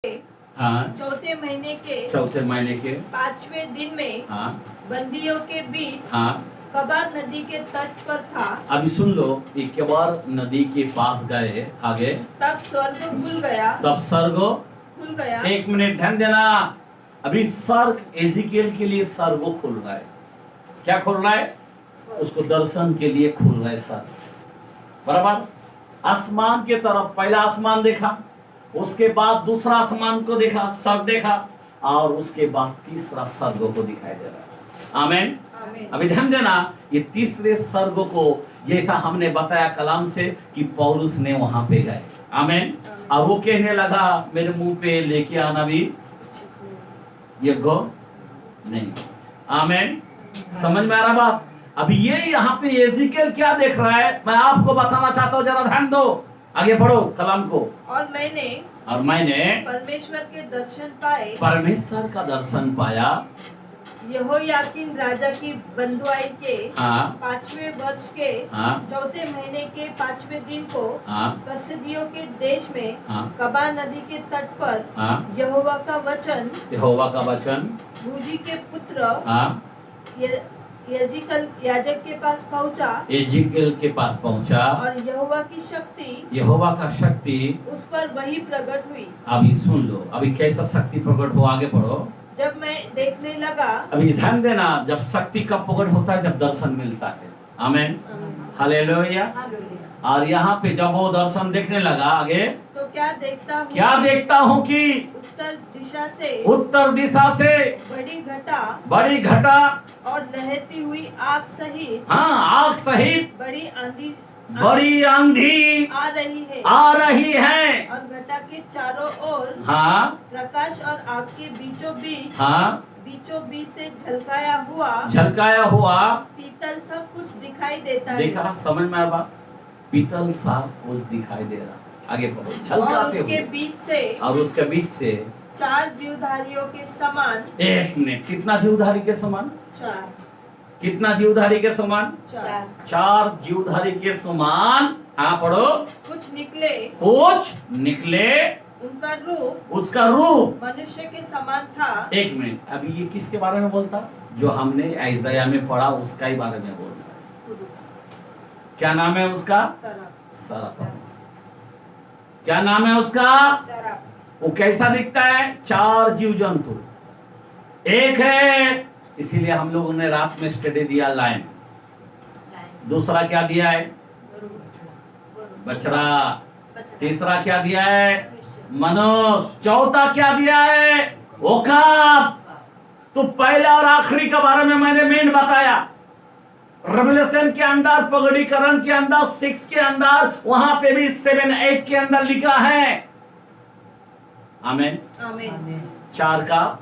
हाँ चौथे महीने के 5वें दिन में हाँ बंदियों के बीच हाँ कबार नदी के तट पर था। अभी सुन लो, ये कबार नदी के पास गए आगे, तब स्वर्ग खुल गया। एक मिनट ध्यान देना। अभी स्वर्ग एजिकेल के लिए स्वर्ग खुल रहा है। क्या खुल रहा है? उसको दर्शन के लिए खुल रहा है स्वर्ग। बराबर। आसमान के तरफ पहला आसमान देखा, उसके बाद दूसरा आसमान को देखा, स्वर्ग देखा, और उसके बाद तीसरा स्वर्ग को दिखाई दे रहा है। आमीन। अभी ध्यान देना, ये तीसरे स्वर्ग को जैसा हमने बताया कलाम से कि पौलुस ने वहां पे गए। आमीन। अब वो कहने लगा मेरे मुंह पे लेके आना भी ये गो नहीं। आमीन। समझ में आ रहा बात? अभी ये यहाँ पे एजिकेल क्या देख रहा है, मैं आपको बताना चाहता हूँ, जरा ध्यान दो, आगे बढ़ो कलाम को। और मैंने परमेश्वर का दर्शन पाया। यहोयाकीन राजा की बंधुआई के 5वें वर्ष के चौथे महीने के 5वें दिन को कसदियों के देश में कबार नदी के तट पर यहोवा का वचन बूजी के पुत्र याजक के पास पहुंचा और यहोवा का शक्ति उस पर वही प्रकट हुई। अभी सुन लो, अभी कैसा शक्ति प्रकट हो, आगे बढ़ो। जब मैं देखने लगा, अभी ध्यान देना, जब शक्ति कब प्रकट होता है? जब दर्शन मिलता है। आमीन। हालेलुया। और यहाँ पे जब वो दर्शन देखने लगा आगे, तो क्या देखता हूँ कि उत्तर दिशा से बड़ी घटा और लहरती हुई आग सहित आग सहित बड़ी आंधी आ रही है और घटा के चारों ओर प्रकाश और आग के बीचों बीच से झलकाया हुआ पीतल सब कुछ दिखाई देता है। देखा? समझ में आया? पीतल सब कुछ दिखाई दे रहा। आगे बढ़ो। झलकाते और उसके बीच से 4 जीवधारियों के समान। एक मिनट, कितना जीवधारी के समान? 4। कितना जीवधारी के समान? 4 जीवधारी के समान। हाँ पढ़ो। कुछ निकले उसका रूप मनुष्य के समान था। एक मिनट, अभी ये किसके बारे में बोलता? जो हमने यशायाह में पढ़ा उसका ही बारे में बोलता। क्या नाम है उसका? सरफ। क्या नाम है उसका? वो कैसा दिखता है? 4 जीव जंतु एक है, इसीलिए हम लोगों ने रात में स्टडी दिया लाइन। दूसरा क्या दिया है? बछड़ा। तीसरा क्या दिया है? मनुष्य। चौथा क्या दिया है? ओकाब। तो पहला और आखिरी के बारे में मैंने मेन बताया। रेवलेशन के अंदर, पगड़ीकरण के अंदर, 6 के अंदर, वहां पे भी 7, 8 के अंदर लिखा है। आमीन। 4 का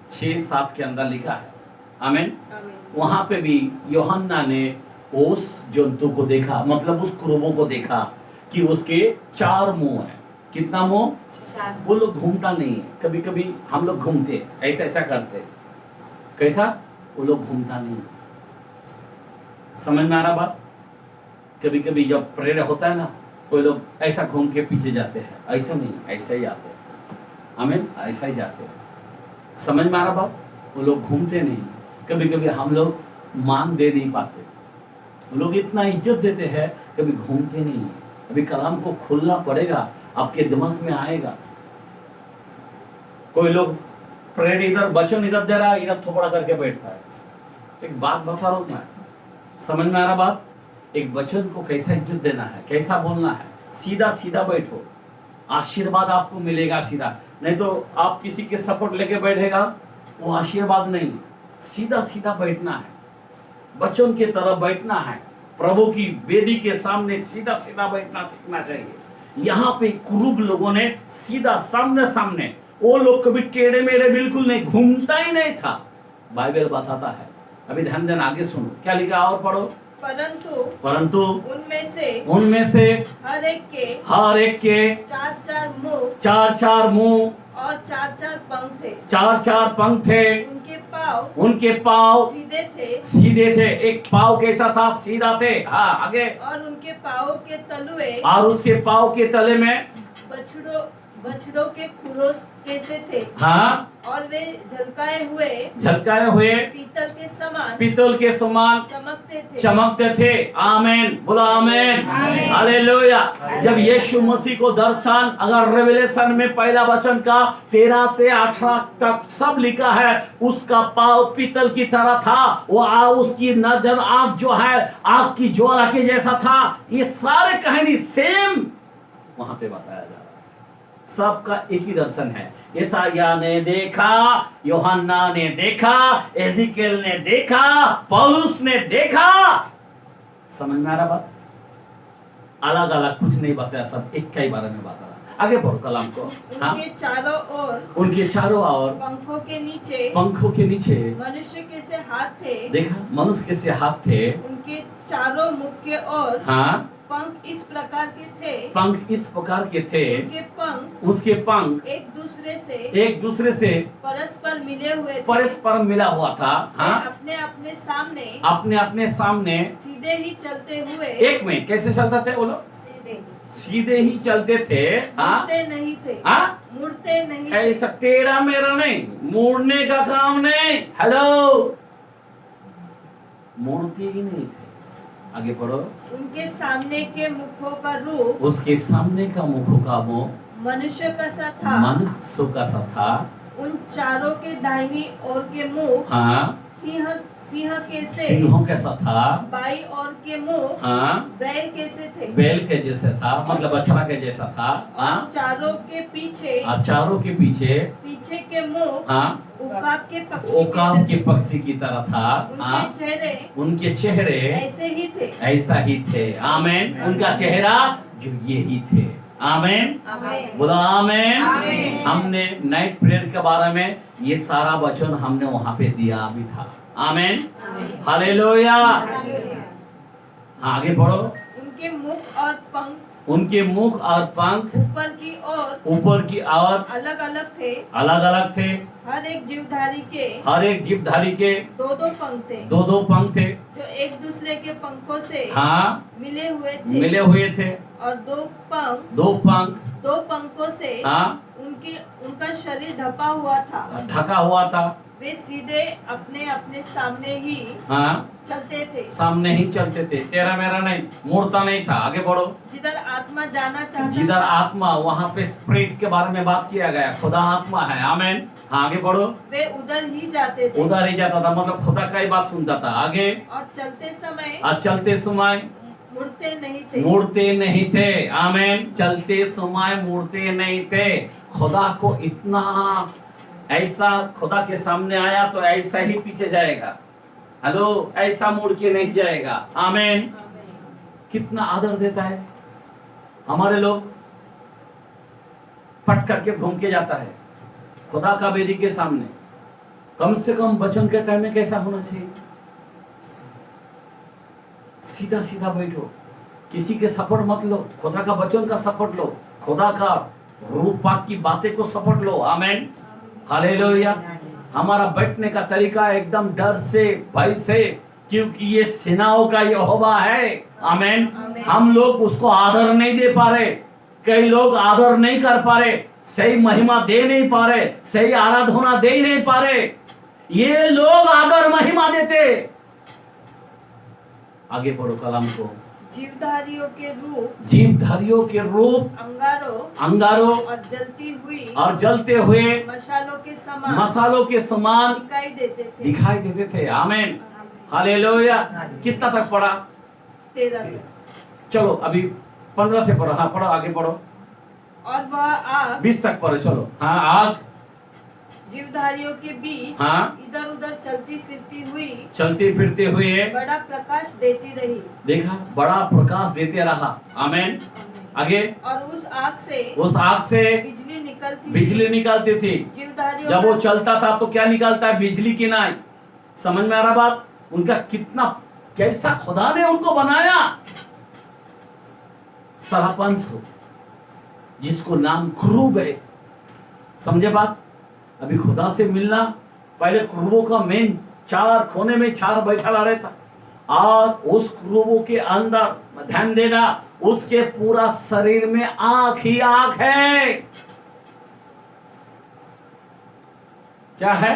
6, 7 के अंदर लिखा है। आमीन। वहां पे भी यूहन्ना ने उस जंतु को देखा, मतलब उस क्रूबों को देखा कि उसके 4 मुंह हैं। कितना मुंह? 4। वो लोग घूमता नहीं है। कभी कभी हम लोग घूमते, ऐसा करते। कैसा? वो लोग घूमता नहीं। समझ में आ रहा बात? कभी कभी जब प्रेयर होता है ना, कोई लोग ऐसा घूम के पीछे जाते हैं। ऐसा नहीं, ऐसा ही आते हैं। आमीन। ऐसा ही जाते हैं। समझ में आ रहा बात? वो लोग घूमते नहीं। कभी कभी हम लोग मान दे नहीं पाते, वो लोग इतना इज्जत देते हैं, कभी घूमते नहीं। अभी कलाम को खोलना पड़ेगा, आपके दिमाग में आएगा। कोई लोग प्रेयर इधर, वचन इधर दे रहा है, इधर थोपड़ा करके बैठता है। एक बात बता रहा हूं मैं, समझ में आ रहा बात? एक वचन को कैसा इज्जत देना है, कैसा बोलना है। सीधा सीधा बैठो, आशीर्वाद आपको मिलेगा सीधा। नहीं तो आप किसी के सपोर्ट लेके बैठेगा, वो आशीर्वाद नहीं। सीधा सीधा बैठना है, बच्चों की तरह बैठना है। प्रभु की वेदी के सामने सीधा सीधा बैठना सीखना चाहिए। यहाँ पे कुरूब लोगों ने सीधा सामने, वो लोग कभी टेढ़े मेढ़े बिल्कुल नहीं, घूमता ही नहीं था। बाइबल बताता है। अभी ध्यान देना, आगे सुनो क्या लिखा और पढ़ो। परंतु उनमें से हर एक के 4 मुंह और 4 पंख थे। उनके पाँव सीधे थे। एक पाँव कैसा था? सीधा थे। हाँ आगे। और उनके पाँव के तलुए और उसके पाँव के तले में बछड़ों के खुरों कैसे थे, हाँ, और वे झलकाए हुए पीतल के समान चमकते थे। आमीन, बोला आमीन, हालेलुया। जब यीशु मसीह को दर्शन, अगर रेवलेशन में पहला वचन का 13 से 18 तक सब लिखा है, उसका पाँव पीतल की तरह था, वो उसकी नजर आंख जो है आग की ज्वाला के जैसा था। ये सारे कहानी सेम वहां पे बताया जा रहा है, सबका एक ही दर्शन है। यशायाह ने देखा, यूहन्ना ने देखा, एजिकेल ने देखा, पौलुस ने देखा। समझ में आ रहा बात? अलग अलग कुछ नहीं बताया, सब एक के बारे में बता रहा। आगे बढ़ो कलाम को। उनके चारों ओर पंखों के नीचे मनुष्य के से हाथ थे। देखा, मनुष्य के से हाथ थे। उनके चारों मुख के ओर पंख इस प्रकार के थे। उसके पंख एक दूसरे से परस्पर मिला हुआ था। हाँ, अपने अपने सामने सीधे ही चलते हुए। एक में कैसे चलते थे वो लोग? सीधे ही चलते थे। मुड़ते नहीं थे। ऐसा तेरा मेरा नहीं, मुड़ने का काम नहीं। हेलो, मुड़ते ही नहीं थे। आगे पढ़ो। उनके सामने के मुखों का रूप, उसके सामने का मुखों का मुख मनुष्य का सा था। उन चारों के दाहिनी ओर के मुख सिंहों कैसा था। बाई ओर के मुख बैल कैसे थे। बैल के जैसे था, मतलब बछड़ा के जैसा था। चारों के पीछे के मुख उकाब के पक्षी की तरह था। उनके चेहरे ऐसा ही थे। आमीन। उनका चेहरा जो यही थे। आमीन, बोला आमीन। हमने नाइट प्रेयर के बारे में ये सारा वचन हमने वहां पे दिया भी था। आमीन, हालेलुया। आगे बढ़ो। उनके मुख और पंख ऊपर की ओर अलग अलग थे। हर एक जीवधारी के दो पंख थे जो एक दूसरे के पंखों से मिले हुए थे। और दो पंखों से उनका शरीर ढका हुआ था। वे सीधे अपने अपने सामने ही चलते थे। तेरा मेरा नहीं, मुड़ता नहीं था। आगे बढ़ो। जिधर आत्मा वहाँ पे स्पिरिट के बारे में बात किया गया, खुदा आत्मा है। आमीन। आगे बढ़ो। वे उधर ही जाता था, मतलब खुदा का ही बात सुनता था। आगे। और चलते समय मुड़ते नहीं थे। आमीन। चलते समय मुड़ते नहीं थे। खुदा को इतना ऐसा, खुदा के सामने आया तो ऐसा ही पीछे जाएगा। हेलो, ऐसा मुड़ के नहीं जाएगा। आमीन। कितना आदर देता है। हमारे लोग पट करके घूम के जाता है खुदा का बेदी के सामने। कम से कम वचन के टाइम में कैसा होना चाहिए? सीधा सीधा बैठो, किसी के सपोर्ट मत लो, खुदा का वचन का सपोर्ट लो, खुदा का रूप पाक की बातें को सपोर्ट लो। आमीन, हालेलुया। हमारा बैठने का तरीका एकदम डर से, भय से, क्योंकि ये सेनाओं का यहोवा है। आमीन। हम लोग उसको आदर नहीं दे पा रहे, कई लोग आदर नहीं कर पा रहे, सही महिमा दे नहीं पा रहे, सही आराधना दे नहीं पा रहे। ये लोग आदर महिमा देते। आगे पढ़ो कलाम को। जीवधारियों के रूप अंगारों और जलते हुए मसालों के समान दिखाई देते थे। आमीन, हालेलुया। कितना तक पढ़ा? 13। चलो अभी 15 से पढ़ो। हाँ, पढ़ो, आगे पढ़ो। और वह आग 20 तक पढ़ो। चलो। हाँ, आग जीवधारियों के बीच इधर उधर चलती फिरती हुई बड़ा प्रकाश देती रही। देखा, बड़ा प्रकाश देते रहा। आमीन। आगे। और उस आग से बिजली निकलती थी। जब वो चलता था तो क्या निकलता है? बिजली की नाई। समझ में आ रहा बात? उनका कितना, कैसा खुदा ने उनको बनाया। सरपंच हो जिसको नाम क्रूब है। समझे बात? अभी खुदा से मिलना, पहले क्रूबों का मेन 4 कोने में 4 बैठा रहता, और उस क्रूबों के अंदर ध्यान देना, उसके पूरा शरीर में आंख ही आंख है। क्या है?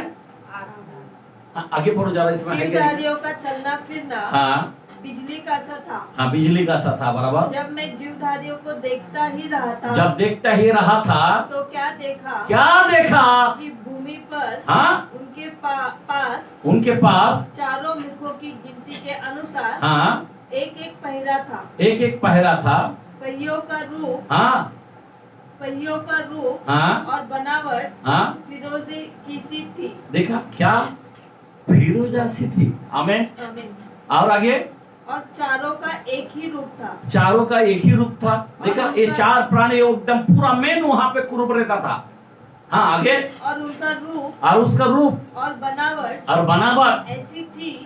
आगे पढ़ो जरा, इसमें है क्या? जीवधारियों का चलना फिरना हाँ बिजली का सा था। हाँ, बिजली का सा था, बराबर। जब मैं जीवधारियों को देखता ही रहा था, जब देखता ही रहा था तो क्या देखा कि भूमि पर हाँ उनके पास चारों मुखों की गिनती के अनुसार हाँ एक एक पहरा था। एक पहरा था। पहियों का रूप हाँ और बनावट हाँ फिरोजी की सी थी। देखा क्या? फिरोजा सी थी। आमीन। और आगे, और चारों का एक ही रूप था। चारों का एक ही रूप था। देखा, ये चार प्राणी एकदम पूरा मेन वहां पे कुरूप रहता था। हाँ आगे, और उसका रूप और बनावट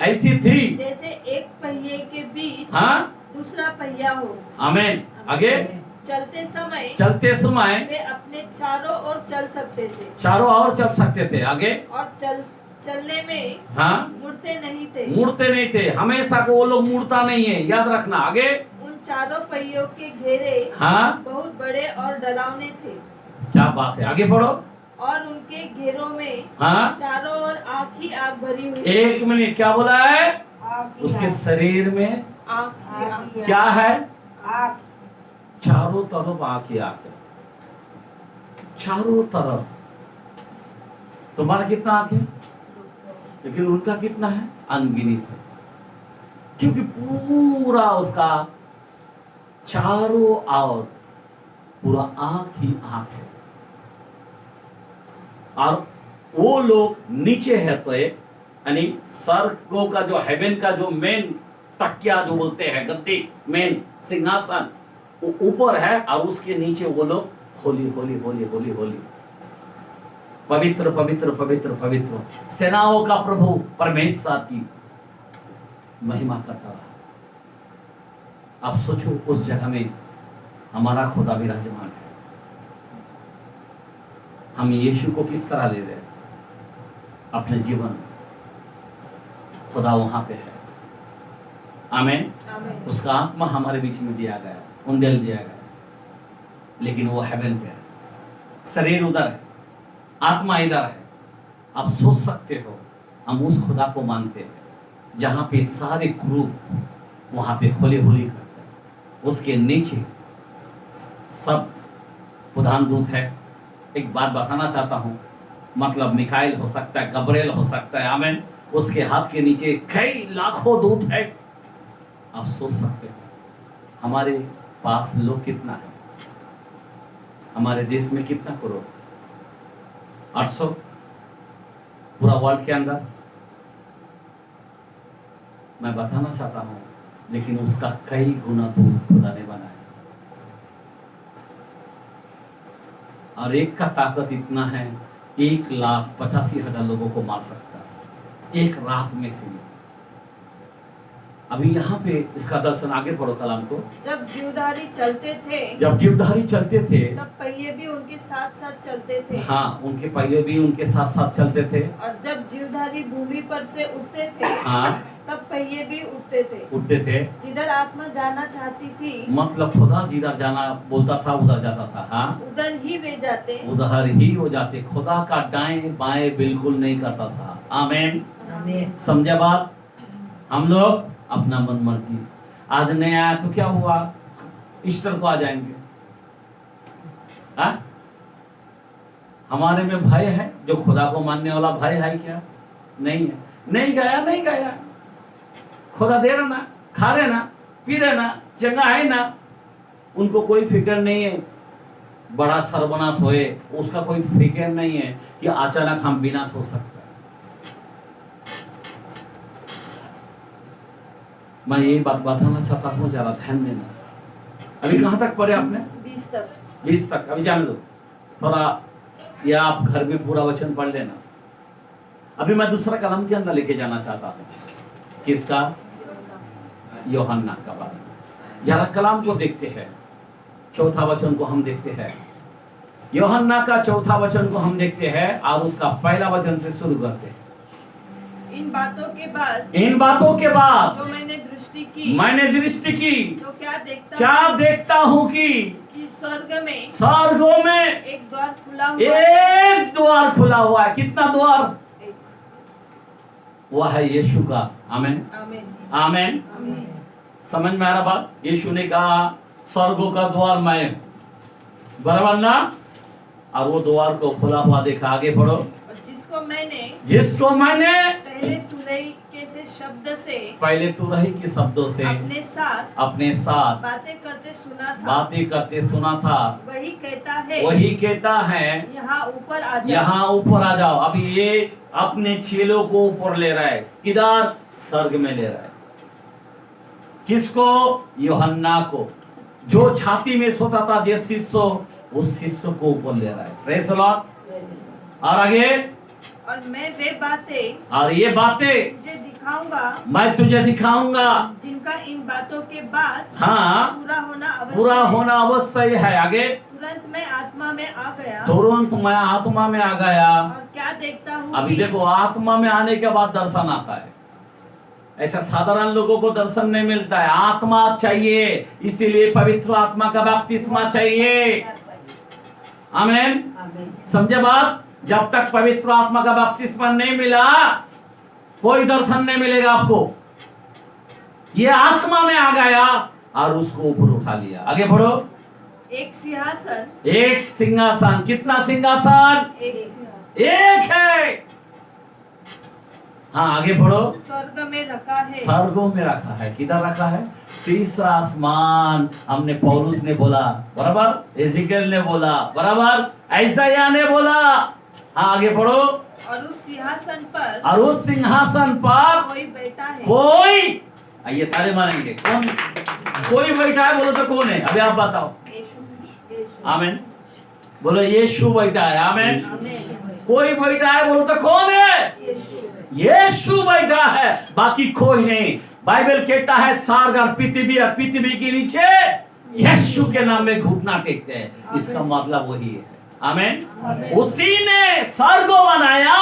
ऐसी थी जैसे एक पहिए के बीच हाँ दूसरा पहिया हो। आमीन। आगे, चलते समय वे अपने चारों ओर चल सकते थे। चारों ओर चल सकते थे। आगे, और चलने में हाँ मुड़ते नहीं थे। हमेशा को वो लोग मुड़ता नहीं है, याद रखना। आगे, उन चारों पहियों के घेरे हाँ बहुत बड़े और डरावने थे। क्या बात है? आगे पढ़ो। और उनके घेरों में हाँ चारों ओर आग ही आग भरी हुई। एक मिनट, क्या बोला है? उसके शरीर में आग क्या है? आग। चारों तरफ आग ही आग है, चारों तरफ। तुम्हारा कितना आंख है? लेकिन उनका कितना है? अनगिनत है, क्योंकि पूरा उसका चारों ओर पूरा आंख ही आंख है। और वो लोग नीचे है, तो यानी स्वर्गों का जो हेवन का जो मेन तकिया जो बोलते हैं, गद्दी, मेन सिंहासन वो ऊपर है, और उसके नीचे वो लोग होली होली होली होली होली, पवित्र पवित्र पवित्र पवित्र, सेनाओं का प्रभु परमेश्वर की महिमा करता रहा। आप सोचो, उस जगह में हमारा खुदा विराजमान है। हम यीशु को किस तरह ले रहे हैं अपने जीवन में? खुदा वहां पे है। आमीन। उसका आत्मा हमारे बीच में दिया गया, उंडेल दिया गया, लेकिन वो हेवन पे है। शरीर उधर है, आत्मा इधर है। आप सोच सकते हो, हम उस खुदा को मानते हैं जहां पे सारे क्रूप वहां पे होली होली करते हैं। उसके नीचे सब प्रधान दूत है। एक बात बताना चाहता हूं, मतलब मिकाइल हो सकता है, गब्रिएल हो सकता है। आमीन। उसके हाथ के नीचे कई लाखों दूत है। आप सोच सकते हो हमारे पास लोग कितना है? हमारे देश में कितना करोड़? 800 पूरा वर्ल्ड के अंदर। मैं बताना चाहता हूं, लेकिन उसका कई गुना दूर खुदा ने बनाया। और एक का ताकत इतना है, 1,85,000 लोगों को मार सकता है एक रात में से। अभी यहाँ पे इसका दर्शन, आगे पढ़ो कलाम को। जब जीवधारी चलते थे तब पहिए भी उनके साथ साथ चलते थे। हाँ, उनके पहिए भी उनके साथ साथ चलते थे। और जब जीवधारी भूमि पर से उठते थे, हाँ, तब पहिए भी उठते थे। जिधर आत्मा जाना चाहती थी, मतलब खुदा जिधर जाना बोलता था उधर जाता था। हाँ, उधर ही वो जाते। खुदा का दाएं बाएं बिल्कुल नहीं करता था। आमीन। समझे बात? हम लोग अपना मन मर्जी, आज नहीं आया तो क्या हुआ, ईस्टर को आ जाएंगे। हाँ? हमारे में भय है? जो खुदा को मानने वाला भय है क्या? नहीं है। नहीं गया, खुदा दे रहा ना, खा रहे ना, पी रहे ना, चंगा है ना। उनको कोई फिक्र नहीं है बड़ा सर्वनाश होए, उसका कोई फिक्र नहीं है कि अचानक हम विनाश हो सकते। मैं यही बात बताना चाहता हूँ, जरा ध्यान देना। अभी कहाँ तक पढ़े आपने? 20 तक। अभी जाने दो थोड़ा, या आप घर में पूरा वचन पढ़ लेना। अभी मैं दूसरा कलम के अंदर लेके जाना चाहता हूँ। किसका? यूहन्ना का बारे में। जरा कलाम को देखते हैं, चौथा वचन को हम देखते हैं। यूहन्ना का चौथा वचन को हम देखते हैं, और उसका पहला वचन से शुरू करते हैं। इन बातों के बाद जो मैंने दृष्टि की तो क्या देखता हूँ कि स्वर्गों में एक द्वार खुला हुआ है। कितना द्वार? वह है यीशु का। आमीन आमीन। समझ में आ रहा बात? यीशु ने कहा स्वर्गों का द्वार मैं हूं, बराबर ना? और वो द्वार को खुला हुआ देखा। आगे बढ़ो। जिसको मैंने पहले तुरही के शब्दों से अपने साथ बातें करते सुना था, वही कहता है यहाँ ऊपर आ जाओ। अभी ये अपने चेलों को ऊपर ले रहा है। किधर? स्वर्ग में ले रहा है। किसको? यूहन्ना को, जो छाती में सोता था जिस शिष्य, उस शिष्य को ऊपर ले रहा है। Praise the Lord. और आगे, और मैं वे बातें, और ये बातें मैं तुझे दिखाऊंगा जिनका इन बातों के बाद हाँ पूरा होना अवश्य है। आगे, तुरंत मैं आत्मा में आ गया और क्या देखता हूँ। अभी देखो, आत्मा में आने के बाद दर्शन आता है। ऐसा साधारण लोगों को दर्शन नहीं मिलता है, आत्मा चाहिए। इसीलिए पवित्र आत्मा का बपतिस्मा चाहिए। आमीन। समझे बात? जब तक पवित्र आत्मा का बपतिस्मा नहीं मिला, कोई दर्शन नहीं मिलेगा आपको। ये आत्मा में आ गया और उसको ऊपर उठा लिया। आगे बढ़ो। एक सिंहासन। कितना सिंहासन? एक है। हाँ, आगे बढ़ो। स्वर्गों में रखा है। किधर रखा है? तीसरा आसमान। हमने पौलुस ने बोला, बराबर। एजिकेल ने बोला, बराबर। ऐसाया ने बोला। हाँ, आगे बढ़ो। और उस सिंहासन पर कोई बैठा है। कोई, आइए ताली मारेंगे। कौन कोई बैठा है? बोलो तो कौन है? अभी आप बताओ। आमीन। बोलो यीशु बैठा है। आमीन। कोई बैठा है? बोलो तो कौन है? यीशु बैठा है, बाकी कोई नहीं। बाइबल कहता है स्वर्ग और पृथ्वी के नीचे यीशु के नाम में घुटना टेकते हैं। इसका मतलब वही है। आमीन। उसी ने स्वर्गों बनाया,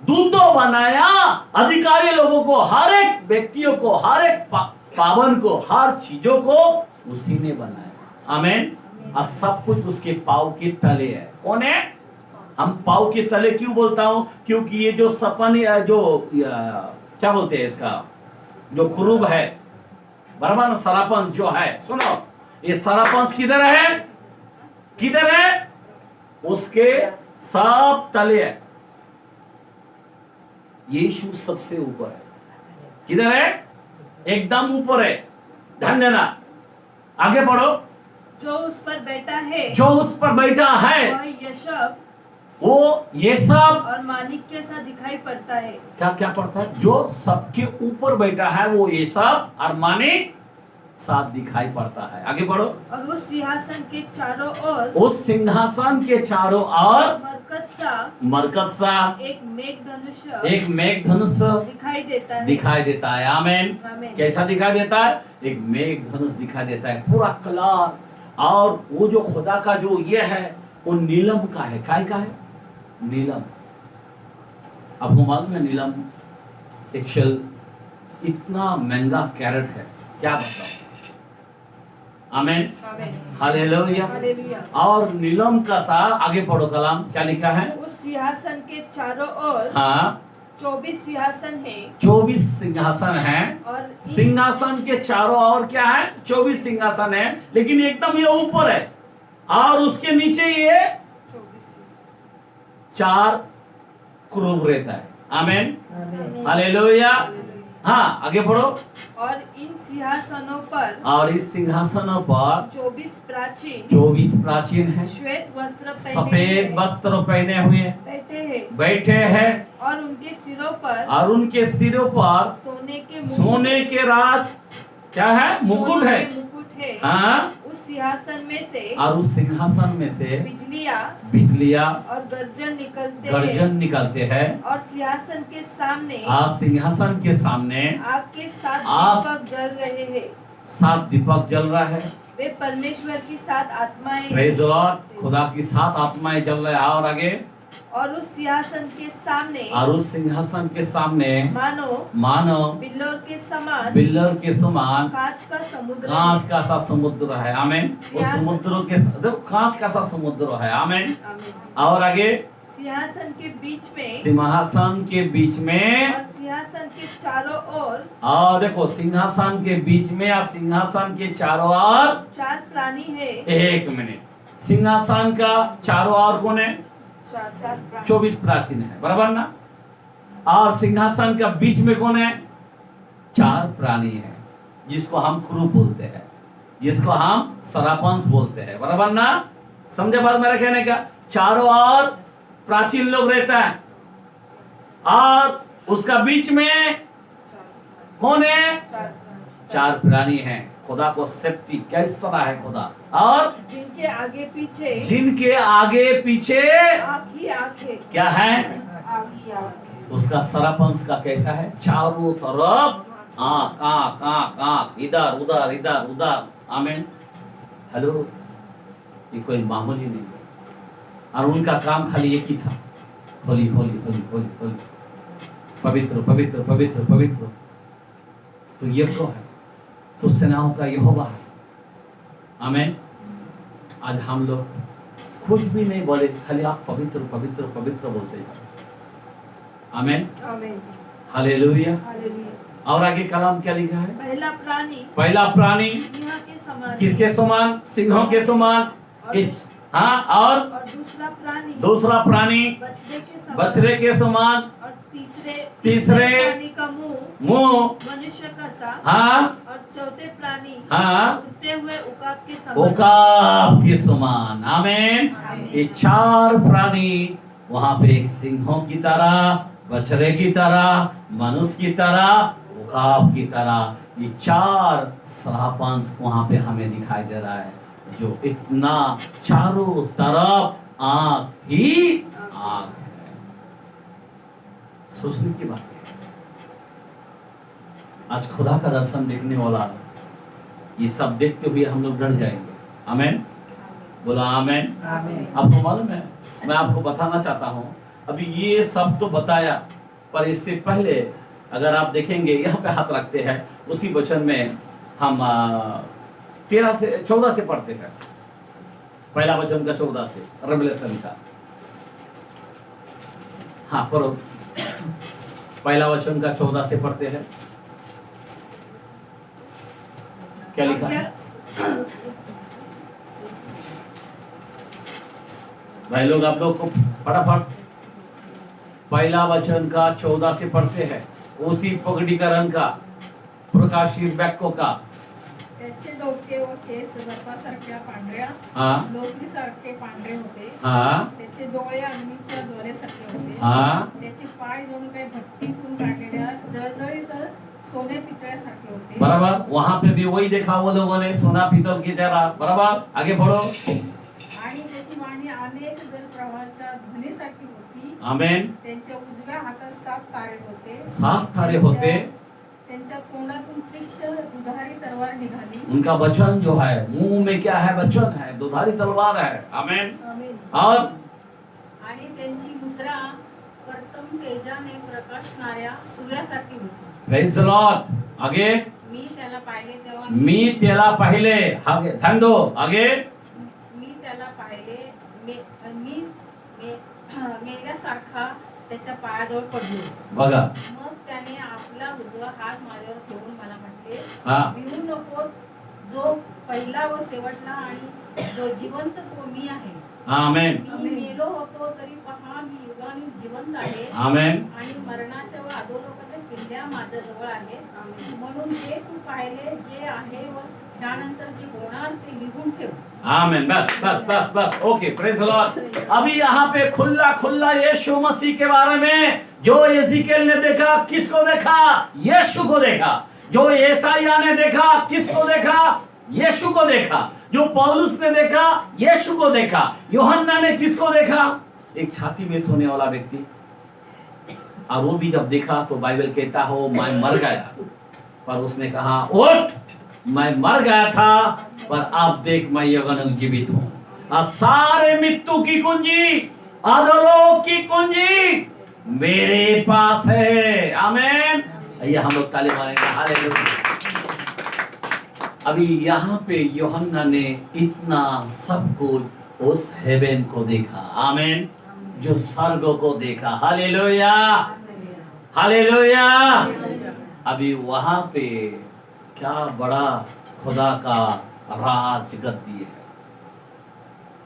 दूतों बनाया, अधिकारी लोगों को, हर एक व्यक्तियों को, हर एक पावन को, हर चीजों को उसी ने बनाया। आमीन। और सब कुछ उसके पाँव के तले है। कौन है? हम पाँव के तले क्यों बोलता हूँ? क्योंकि ये जो सपन, जो क्या बोलते हैं इसका, जो क्रूब है, बराबर, सरापंस जो है, सुनो, ये सरापंस किधर है? किधर है? उसके सब तले है। यीशु सबसे ऊपर है। किधर है? एकदम ऊपर है। ध्यान देना। आगे बढ़ो। जो उस पर बैठा है, वो ये सब और माणिक्य सा दिखाई पड़ता है। क्या पड़ता है? जो सबके ऊपर बैठा है वो ये सब और माणिक साथ दिखाई पड़ता है। आगे बढ़ो। और उस सिंहासन के चारों ओर मरकत सा एक मेघधनुष दिखाई देता है। आमीन। कैसा दिखाई देता है? एक मेघधनुष दिखाई देता है, पूरा कलर। और वो जो खुदा का जो ये है, वो नीलम का है। काय का है? नीलम। आपको मालूम है नीलम एक्चुअल इतना महंगा कैरेट है, क्या बताओ। आमीन। हालेलुया। और नीलम का सा, आगे पढ़ो कलाम, क्या लिखा है? उस सिंहासन के चारों ओर हाँ 24 सिंहासन है। 24 सिंहासन है। और सिंहासन के चारों ओर क्या है? 24 सिंहासन है, लेकिन एकदम ये ऊपर है और उसके नीचे ये 4 क्रूब रहता है। आमीन। हालेलुया। हाँ, आगे बढ़ो। और इस सिंहासनों पर 24 प्राचीन है, सफेद वस्त्र पहने हुए बैठे हैं। और उनके सिरों पर सोने के राज क्या है? मुकुट है। हाँ। उस सिंहासन में से बिजलियाँ और गर्जन निकलते हैं। और सिंहासन के सामने आग के 7 दीपक जल रहे हैं। 7 दीपक जल रहा है। वे परमेश्वर की 7 आत्माएं, प्रेज़ द लॉर्ड, खुदा की 7 आत्माएं जल रहे हैं। और आगे, और उस सिंहासन के सामने मानो बिल्लोर के समान कांच का सा समुद्र है। आमीन। उस समुद्र के देखो कांच का सा समुद्र है। आमीन। और आगे, सिंहासन के बीच में सिंहासन के बीच में और सिंहासन के चारों ओर और देखो सिंहासन के बीच में या सिंहासन के चारों ओर 4 प्राणी है। एक मिनट, सिंहासन का चारों ओर कौन है? 4 प्राणी, 24 प्राचीन है, बराबर ना? और सिंहासन का बीच में कौन है? 4 प्राणी है, जिसको हम क्रू बोलते हैं, जिसको हम सरापंश बोलते हैं, बराबर ना? समझे बात मेरा कहने का? चारों ओर प्राचीन लोग रहता है और उसका बीच में कौन है? 4 प्राणी हैं। खुदा को सेफ्टी किस तरह है खुदा, और जिनके आगे पीछे आँख ही आँख है। क्या है? आँख ही आँख है। उसका सरापंश का कैसा है? चारों तरफ आँख आँख आँख आँख, इधर उधर इधर उधर। आमीन। हेलो, ये कोई मामूली नहीं है। और उनका काम खाली एक ही था, होली होली होली होली होली, पवित्र पवित्र पवित्र पवित्र। तो ये तो है, तो सेनाओं का यहोवा है। आमीन। आज हम लोग कुछ भी नहीं बोले, खाली आप पवित्र पवित्र पवित्र बोलते हैं। आमीन आमीन, हालेलुया। हालेलुया। और आगे कलाम क्या लिखा है? पहला प्राणी सिंह के समान, किसके समान? सिंहों के समान। हाँ, और दूसरा प्राणी बछड़े के समान, और तीसरे प्राणी का मुंह मनुष्य का सा, हाँ, और चौथे प्राणी हाँ, उड़ते हुए उकाब के समान। आमीन। ये 4 प्राणी वहां पे एक सिंहों की तरह, बछड़े की तरह, मनुष्य की तरह, उकाब की तरह, ये 4 सरापांश वहां पे हमें दिखाई दे रहा है, जो इतना चारों तरफ आंख ही आंख है। सोचने की बात है, आज खुदा का दर्शन देखने वाला, ये सब देखते हुए हम लोग डर जाएंगे। आमीन, बोला आमीन। आपको मालूम है, मैं आपको बताना चाहता हूँ, अभी ये सब तो बताया, पर इससे पहले अगर आप देखेंगे, यहाँ पे हाथ रखते हैं, उसी वचन में हम 14 से पढ़ते हैं, पहला वचन का 14 से, रेवलेशन का। हाँ पढ़ो, पहला वचन का 14 से पढ़ते हैं। क्या लिखा है भाई लोग? आप लोग को फटाफट पहला वचन का 14 से पढ़ते हैं, उसी पगडीकरण का, प्रकाशित वाक्यों का। त्याचे डोके व केस सर्पासारख्या पांढऱ्या, हाँ, लोकरीसारखे पांढरे होते. हाँ, त्याचे डोळे अग्नीच्या ज्वालेसारखे होते. हाँ, त्याचे पाय जणू काही भट्टीतून काढलेल्या जळजळीत सोने पितळ्यासारखे होते. बराबर। वहां पे भी वही देखा वो लोगों ने, सोना पीतल की तरह। बराबर, आगे बढ़ो। आणि त्याची वाणी अनेक जलप्रवाहाच्या ध्वनीसारखी होती. आमीन। त्यांच्या उजव्या हातात 7 तारे होते. 7 तारे होते। त्यांच्या तोंडातून तीक्ष्ण दुधारी तलवार निघाली. उनका वचन जो है, मुंह में क्या है? वचन है, दुधारी तलवार है। आमीन। और आणि त्यांची मुद्रा प्रथम तेजाने प्रकाशणाऱ्या सूर्यासारखी होती. Praise the Lord. आगे, मी त्याला पाहिले तेव्हा मी त्याला पाहिले, आगे ध्यान दो, आगे, मी त्याला पाहिले, मेल्यासारखा त्याच्या पायाजवळ पडलो. बघा, मग त्याने आपला उजवा हात माझ्यावर ठेवून मला म्हटले, हा, भिवू नको, जो पहिला व शेवटला आणि जो जिवंत तो मी आहे. आमीन, मी मेलो होतो तरी पहा, मी युगाने जिवंत आहे. आमीन, आणि मरणाच्या व अधोलोकाच्या किल्ल्या माझ्या जवळ आहेत. म्हणून जे तू पाहिले, जे आहे व त्यानंतर जे होणार ते लिहून ठेव. आमीन। बस बस बस बस, ओके, प्रेज द लॉर्ड। अभी यहाँ पे खुला खुला यीशु मसीह के बारे में, जो येजिकेल ने देखा, किसको देखा? यीशु को देखा। जो येसाया ने देखा, किसको देखा? यीशु को देखा। जो पौलुस ने देखा, यीशु को देखा। यूहन्ना ने किसको देखा? एक छाती में सोने वाला व्यक्ति। और वो भी जब देखा तो बाइबल कहता हो, मैं मर गया, पर उसने कहा, उठ, मैं मर गया था, पर अब देख मैं यौवन जीवित हूँ। और सारे मृत्यु की कुंजी, अधोलोक की कुंजी मेरे पास है। आमीन। ये हम लोग ताली मारेंगे, हालेलुया। अभी यहाँ पे यूहन्ना ने इतना सब कुछ उस हेवन को देखा। आमीन। जो स्वर्ग को देखा। Hallelujah, hallelujah. अभी वहां पे क्या बड़ा खुदा का राज गद्दी है,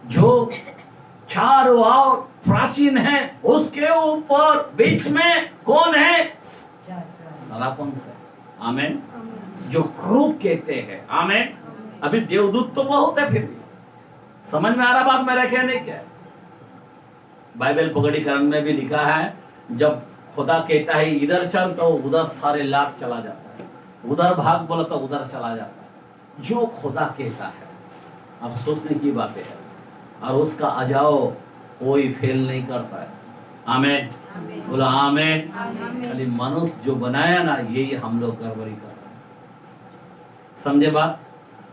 जो चारों ओर प्राचीन है, उसके ऊपर बीच में कौन है? सरापंश है। आमेन। जो क्रूप कहते हैं। आमेन। अभी देवदूत तो बहुत है, फिर भी समझ में आ रहा बात मेरा कहने क्या है? बाइबल पगड़ीकरण में भी लिखा है, जब खुदा कहता है इधर चल तो उधर सारे लाख चला जाता है, उधर भाग बोला तो उधर चला जाता है। जो खुदा कहता है, अब सोचने की बातें है, और उसका अजाओ कोई फेल नहीं करता है। आमेन, बोला आमेन। खाली मनुष्य जो बनाया ना, यही हम लोग गड़बड़ी कर रहे हैं। समझे बात?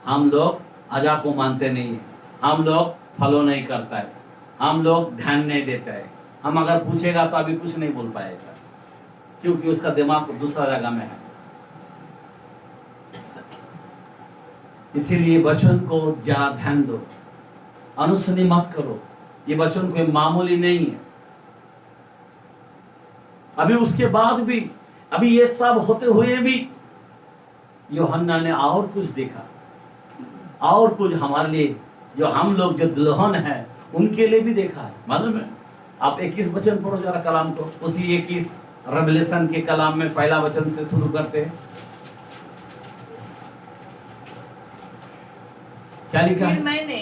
हम लोग अजा को मानते नहीं है, हम लोग फॉलो नहीं करता है, हम लोग ध्यान नहीं देता है। हम अगर पूछेगा तो अभी कुछ नहीं बोल पाएगा, क्योंकि उसका दिमाग दूसरा जगह में है। इसीलिए वचन को जरा ध्यान दो, अनुसुनी मत करो। ये वचन कोई मामूली नहीं है। अभी उसके बाद भी, अभी ये सब होते हुए भी यूहन्ना ने और कुछ देखा, और कुछ हमारे लिए, जो हम लोग जो दुल्हन है उनके लिए भी देखा है। मालूम है? आप 21 वचन पढ़ो जरा कलाम को, उसी 21 रेवलेशन के कलाम में पहला वचन से शुरू करते हैं। क्या लिखा है?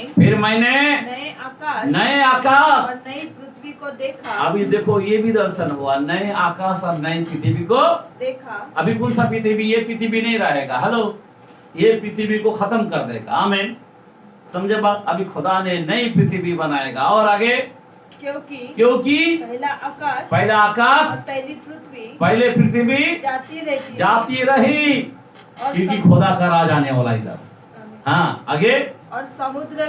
फिर मैंने नए आकाश और नई पृथ्वी को देखा। अभी देखो, ये भी दर्शन हुआ, नए आकाश और नई पृथ्वी को देखा। अभी कौन सा पृथ्वी? ये पृथ्वी नहीं रहेगा। हेलो, ये पृथ्वी को खत्म कर देगा। आमीन। समझे बात? अभी खुदा ने नई पृथ्वी बनाएगा। और आगे, क्योंकि पहला आकाश और पहले पृथ्वी जाती रही, क्योंकि खुदा का राज आने वाला इधर। हाँ, आगे, और समुद्र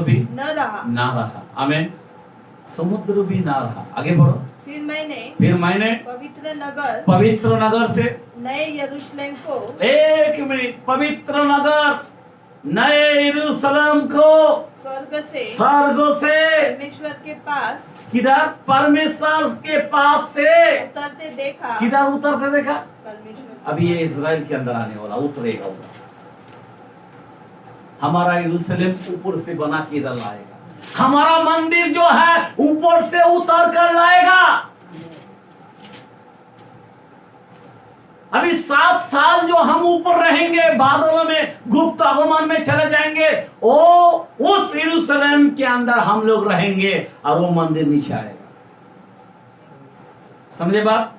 भी न रहा। आमीन। समुद्र भी ना रहा। आगे बढ़ो। फिर मैंने पवित्र नगर से नए यरूशलेम को, एक मिनट, पवित्र नगर नए यरूशलेम को स्वर्ग से परमेश्वर के पास, किधर? परमेश्वर के पास से उतरते देखा। किधर उतरते देखा? परमेश्वर। अभी ये इजराइल के अंदर आने वाला, उतरेगा उधर। हमारा यरूशलेम ऊपर से बना के इधर लाएगा। हमारा मंदिर जो है ऊपर से उतर कर लाएगा। अभी 7 साल जो हम ऊपर रहेंगे, बादलों में गुप्त आगमन में चले जाएंगे, उस यरूशलेम के अंदर हम लोग रहेंगे और वो मंदिर नीचे आएगा। समझे बात?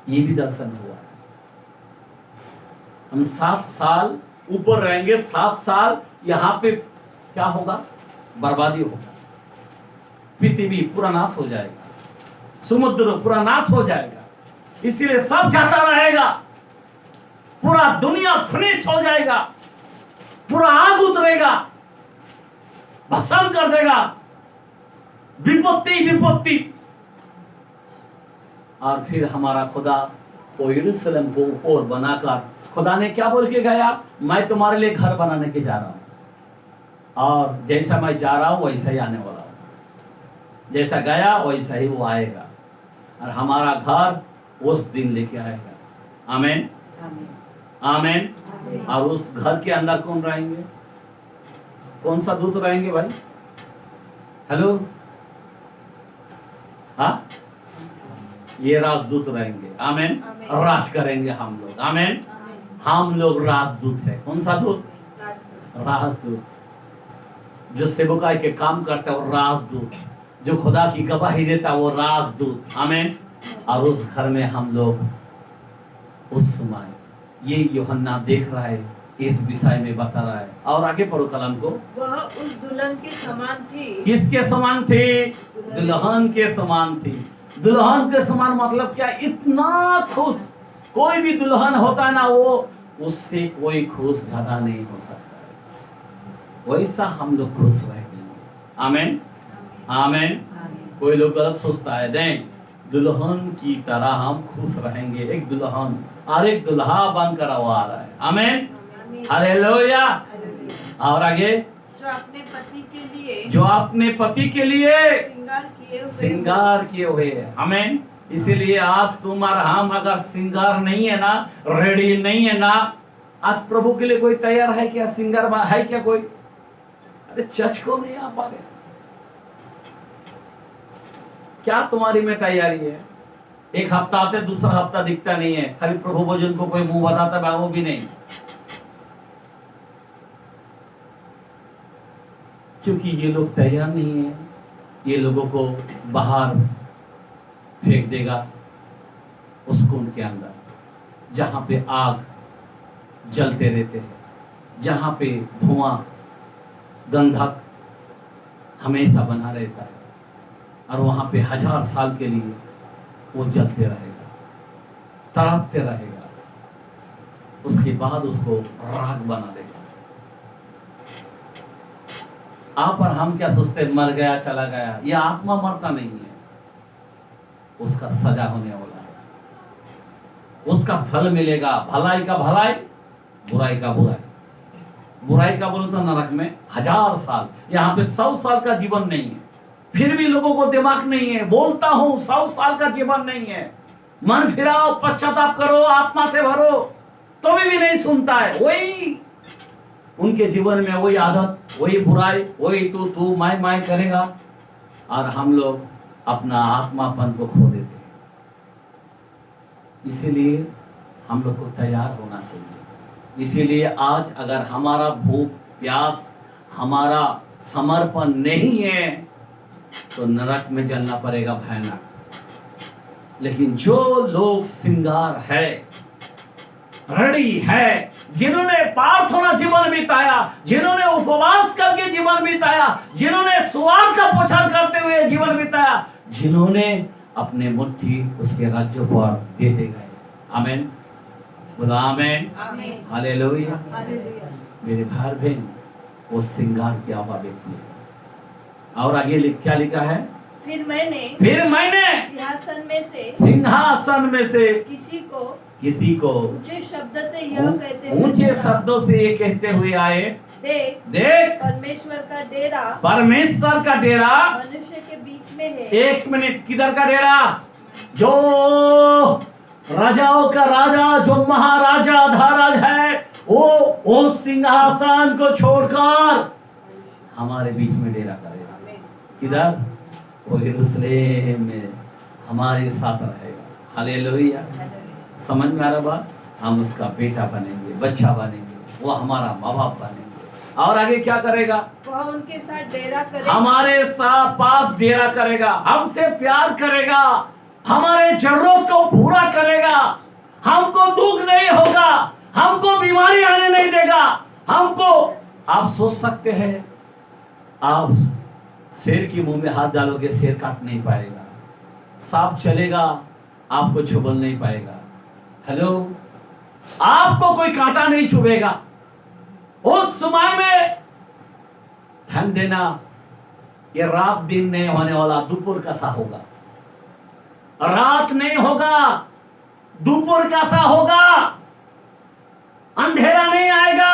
ये भी दर्शन हुआ। हम 7 साल ऊपर रहेंगे, 7 साल यहाँ पे क्या होगा? बर्बादी होगा। पृथ्वी पूरा नाश हो जाएगा, समुद्र पूरा नाश हो जाएगा, इसीलिए सब जाता रहेगा, पूरा दुनिया फिनिश हो जाएगा, पूरा आग उतरेगा, भस्म कर देगा, विपत्ति। और फिर हमारा खुदा वो यरूशलेम को ऊपर बनाकर, खुदा ने क्या बोल के गया? मैं तुम्हारे लिए घर बनाने के जा रहा हूं, और जैसा मैं जा रहा हूं वैसा ही आने वाला हूं। जैसा गया वैसा ही वो आएगा, और हमारा घर उस दिन लेके आएगा। आमीन, आमीन। और उस घर के अंदर कौन रहेंगे? कौन सा दूत रहेंगे भाई? हेलो, हाँ, ये राजदूत रहेंगे। आमीन। राज करेंगे हम लोग। आमीन। हम लोग राजदूत है। कौन सा दूत? राजदूत। जो सेवकाई के काम करता है वो राजदूत, जो खुदा की गवाही देता है वो राजदूत। आमीन। और उस घर में हम लोग उस समय, ये यूहन्ना देख रहा है, इस विषय में बता रहा है। और आगे पढ़ो कलम को। वह उस दुल्हन के समान थी। किसके समान थी? दुल्हन के समान थी। दुल्हन के समान मतलब क्या? इतना खुश। कोई भी दुल्हन होता है ना, वो उससे कोई खुश ज्यादा नहीं हो सकता है। वैसा हम लोग खुश रहेंगे। आमीन, आमीन। कोई लोग गलत सोचता है, नहीं, दुल्हन की तरह हम खुश रहेंगे। एक दुल्हन और एक दुल्हा बनकर वो आ रहा है। आमीन, हालेलुया। और आगे, जो अपने पति के लिए श्रृंगार किए हुए हैं। आमीन। इसीलिए आज तुम और हम अगर श्रृंगार नहीं है ना, रेडी नहीं है ना, आज प्रभु के लिए कोई तैयार है क्या? श्रृंगार है क्या कोई? अरे चर्च को नहीं आ पा रहे, क्या तुम्हारी में तैयारी है? एक हफ्ता आते दूसरा हफ्ता दिखता नहीं है, खाली प्रभु भोजन को कोई मुंह बताता है, वो भी नहीं, क्योंकि ये लोग तैयार नहीं है। ये लोगों को बाहर फेंक देगा उस कुंड के अंदर, जहां पे आग जलते रहते हैं, जहां पे धुआं गंधक हमेशा बना रहता है, और वहां पे 1000 साल के लिए वो जलते रहेगा, तड़पते रहेगा, उसके बाद उसको राख बना देगा। आप और हम क्या सोचते, मर गया चला गया? यह आत्मा मरता नहीं है, उसका सजा होने वाला है, उसका फल मिलेगा, भलाई का भलाई, बुराई का बुराई। बुराई का बोलो तो नरक में 1000 साल, यहाँ पे 100 साल का जीवन नहीं है, फिर भी लोगों को दिमाग नहीं है। बोलता हूं 100 साल का जीवन नहीं है, मन फिराओ, पश्चाताप करो, आत्मा से भरो, तो भी नहीं सुनता है। वही उनके जीवन में वही आदत, वही बुराई, वही तू मैं करेगा, और हम लोग अपना आत्मापन को खो देते हैं। इसीलिए हम लोग को तैयार होना चाहिए। इसीलिए आज अगर हमारा भूख प्यास, हमारा समर्पण नहीं है, तो नरक में जलना पड़ेगा भयानक। लेकिन जो लोग श्रृंगार है, रेडी है, जिन्होंने प्रार्थना जीवन बिताया, जिन्होंने उपवास करके जीवन बिताया, जिन्होंने सुवार्थ का प्रचार करते हुए जीवन बिताया, जिन्होंने अपने मुट्ठी उसके राज्य पर देते गए। आमीन, बोलो आमीन, हालेलुया। मेरे भाई बहन, वो श्रृंगार की आभा व्यक्ति है। और आगे क्या लिखा है? फिर मैंने सिंहासन में से किसी को ऊंचे शब्दों से ये कहते हुए आए, देख परमेश्वर का डेरा मनुष्य के बीच में है। एक मिनट, किधर का डेरा? जो राजाओं का राजा, जो महाराजा धराज है, वो सिंहासन को छोड़कर हमारे बीच में डेरा करेगा। किधर? वो यरूशलेम में हमारे साथ रहेगा। हालेलुया। समझ में आ रहा बात? हम उसका बेटा बनेंगे, बच्चा बनेंगे, वो हमारा माँ बाप बनेंगे। और आगे क्या करेगा? वह उनके साथ डेरा करेगा, हमारे साथ पास डेरा करेगा, हमसे प्यार करेगा, हमारे जरूरत को पूरा करेगा, हमको दुख नहीं होगा, हमको बीमारी आने नहीं देगा, हमको। आप सोच सकते हैं, आप शेर की मुंह में हाथ डालोगे, शेर काट नहीं पाएगा, सांप चलेगा, आपको चुभल नहीं पाएगा। हेलो, आपको कोई कांटा नहीं चुभेगा। उस समय में ध्यान देना, ये रात दिन नहीं होने वाला, दोपहर का सा होगा। रात नहीं होगा, दोपहर का सा होगा। अंधेरा नहीं आएगा,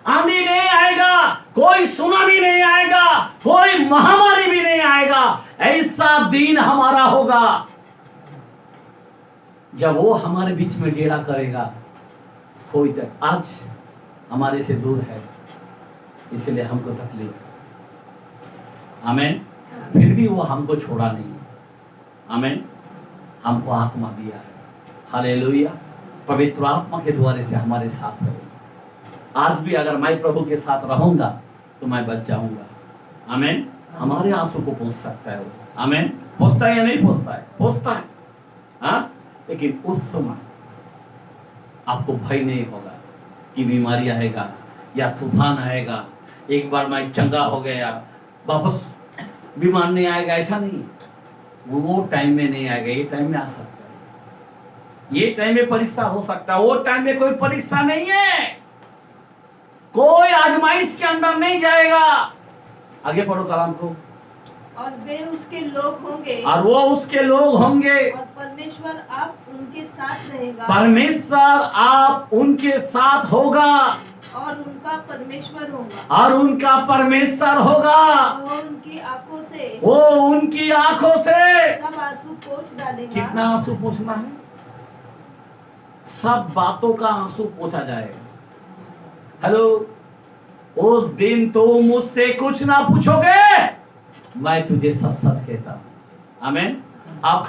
आंधी नहीं आएगा, कोई सुनामी नहीं आएगा, कोई महामारी भी नहीं आएगा। ऐसा दिन हमारा होगा जब वो हमारे बीच में डेरा करेगा। कोई तक आज हमारे से दूर है, इसलिए हमको तकलीफ। आमीन। फिर भी वो हमको छोड़ा नहीं। आमीन। हमको आत्मा दिया है। हालेलुया। पवित्र आत्मा के द्वारे से हमारे साथ है। आज भी अगर मैं प्रभु के साथ रहूंगा तो मैं बच जाऊंगा। आमीन। हमारे आंसू को पोंछ सकता है वो। आमीन। पोंछता है या नहीं पोंछता है? पोंछता है। हाँ, लेकिन उस समय आपको भय नहीं होगा कि बीमारी आएगा या तूफान आएगा, एक बार मैं चंगा हो गया वापस बीमार नहीं आएगा, ऐसा नहीं। वो टाइम में नहीं आएगा, ये टाइम में आ सकता है। ये टाइम में परीक्षा हो सकता है, वो टाइम में कोई परीक्षा नहीं है, कोई आजमाइश के अंदर नहीं जाएगा। आगे पढ़ो कलाम को। और वे उसके लोग होंगे, और वो उसके लोग होंगे, और परमेश्वर आप उनके साथ रहेगा। परमेश्वर आप उनके साथ होगा। और उनका परमेश्वर होगा। और उनका परमेश्वर होगा। वो उनकी आंखों से वो उनकी आंखों से सब आंसू पोंछ डालेगा। कितना आंसू पोंछना है? सब बातों का आंसू पोंछा जाएगा। हेलो, उस दिन तो मुझसे कुछ ना पूछोगे, मैं तुझे सच सच कहता हूं। आमीन। आप